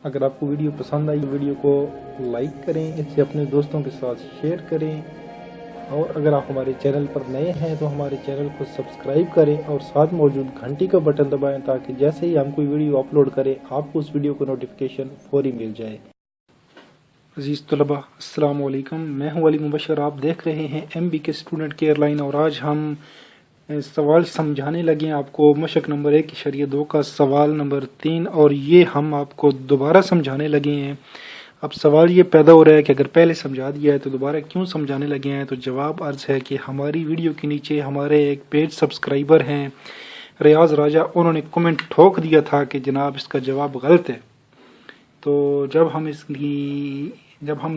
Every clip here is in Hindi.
अगर आपको वीडियो पसंद आई वीडियो को लाइक करें, इसे अपने दोस्तों के साथ शेयर करें और अगर आप हमारे चैनल पर नए हैं तो हमारे चैनल को सब्सक्राइब करें और साथ मौजूद घंटी का बटन दबाएं ताकि जैसे ही हम कोई वीडियो अपलोड करें आपको उस वीडियो को नोटिफिकेशन फौरी मिल जाए। अजीज़ तलबा अस्सलाम वालेकुम, मैं हूं अली मुबशर। आप देख रहे हैं MBK स्टूडेंट केयर लाइन और आज हम सवाल समझाने लगे हैं आपको मशक नंबर 1/2 का सवाल नंबर 3 और ये हम आपको दोबारा समझाने लगे हैं। अब सवाल ये पैदा हो रहा है कि अगर पहले समझा दिया है तो दोबारा क्यों समझाने लगे हैं। तो जवाब अर्ज़ है कि हमारी वीडियो के नीचे हमारे एक पेज सब्सक्राइबर हैं रियाज राजा, उन्होंने कमेंट ठोक दिया था कि जनाब इसका जवाब गलत है। तो जब हमने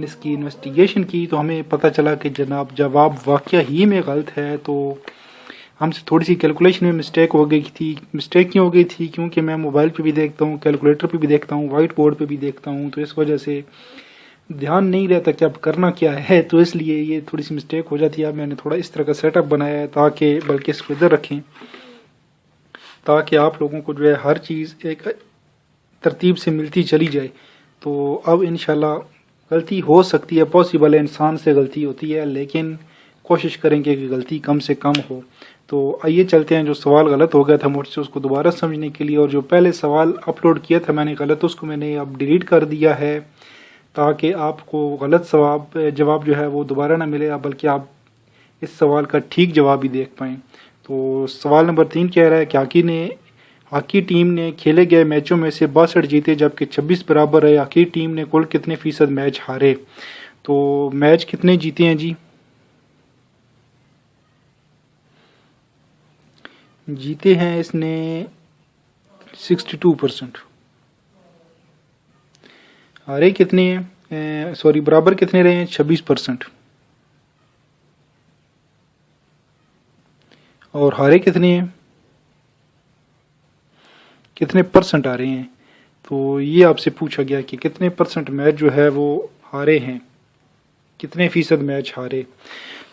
इसकी इन्वेस्टिगेशन की तो हमें पता चला कि जनाब जवाब वाकया ही में गलत है। तो हमसे थोड़ी सी कैलकुलेशन में मिस्टेक हो गई थी। मिस्टेक क्यों हो गई थी? क्योंकि मैं मोबाइल पे भी देखता हूँ, कैलकुलेटर पे भी देखता हूँ, वाइट बोर्ड पे भी देखता हूँ, तो इस वजह से ध्यान नहीं रहता कि अब करना क्या है, तो इसलिए ये थोड़ी सी मिस्टेक हो जाती है। अब मैंने थोड़ा इस तरह का सेटअप बनाया है ताकि बल्कि इसको इधर रखें ताकि आप लोगों को जो है हर चीज़ एक तरतीब से मिलती चली जाए। तो अब इंशाल्लाह गलती हो सकती है, पॉसिबल है, इंसान से गलती होती है, लेकिन कोशिश करेंगे कि गलती कम से कम हो। तो आइए चलते हैं, जो सवाल गलत हो गया था मुझसे उसको दोबारा समझने के लिए, और जो पहले सवाल अपलोड किया था मैंने गलत, उसको मैंने अब डिलीट कर दिया है ताकि आपको गलत जवाब जो है वो दोबारा ना मिले, बल्कि आप इस सवाल का ठीक जवाब भी देख पाएँ। तो सवाल नंबर 3 कह रहा है कि हॉकी टीम ने खेले गए मैचों में से 62 जीते जबकि 26 बराबर रहे। हॉकी टीम ने कुल कितने फीसद मैच हारे? तो मैच कितने जीते हैं जी? जीते हैं इसने 62%। हारे कितने हैं? बराबर कितने रहे हैं? 26%। और हारे कितने हैं? कितने परसेंट आ रहे हैं? तो ये आपसे पूछा गया कि कितने परसेंट मैच जो है वो हारे हैं, कितने फीसद मैच हारे।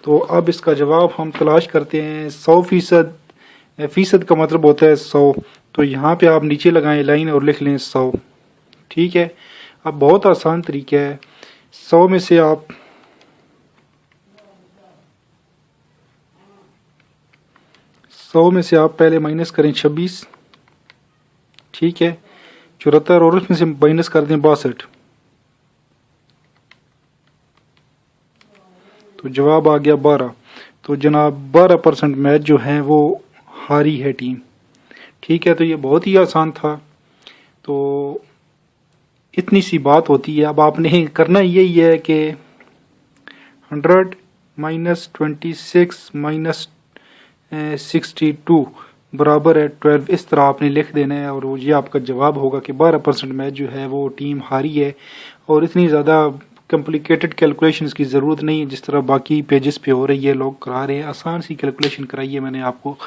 तो अब इसका जवाब हम तलाश करते हैं। 100%, फीसद का मतलब होता है 100, तो यहाँ पे आप नीचे लगाएं लाइन और लिख लें 100। ठीक है, अब बहुत आसान तरीका है। 100 में से आप पहले माइनस करें 26, ठीक है, 74 और उसमें से माइनस कर दें 62, तो जवाब आ गया 12। तो जनाब 12% मैच जो हैं वो हारी है टीम। ठीक है, तो ये बहुत ही आसान था। तो इतनी सी बात होती है। अब आपने करना यही है कि 100 माइनस 26 माइनस 62 बराबर है 12, इस तरह आपने लिख देना है और ये आपका जवाब होगा कि 12% मैच जो है वो टीम हारी है। और इतनी ज़्यादा कॉम्प्लिकेटेड कैलकुलेशंस की ज़रूरत नहीं है जिस तरह बाकी पेजेस पे हो रही है, लोग करा रहे हैं। आसान सी कैलकुलेशन कराइए, मैंने आपको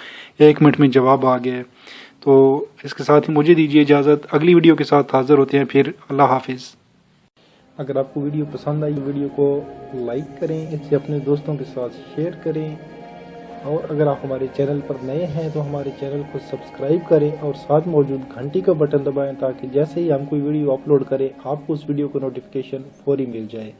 1 मिनट में जवाब आ गया है। तो इसके साथ ही मुझे दीजिए इजाज़त, अगली वीडियो के साथ हाज़िर होते हैं फिर। अल्लाह हाफिज़। अगर आपको वीडियो पसंद आई वीडियो को लाइक करें, इसे अपने दोस्तों के साथ शेयर करें और अगर आप हमारे चैनल पर नए हैं तो हमारे चैनल को सब्सक्राइब करें और साथ मौजूद घंटी का बटन दबाएं ताकि जैसे ही हम कोई वीडियो अपलोड करें आपको उस वीडियो को नोटिफिकेशन फौरी मिल जाए।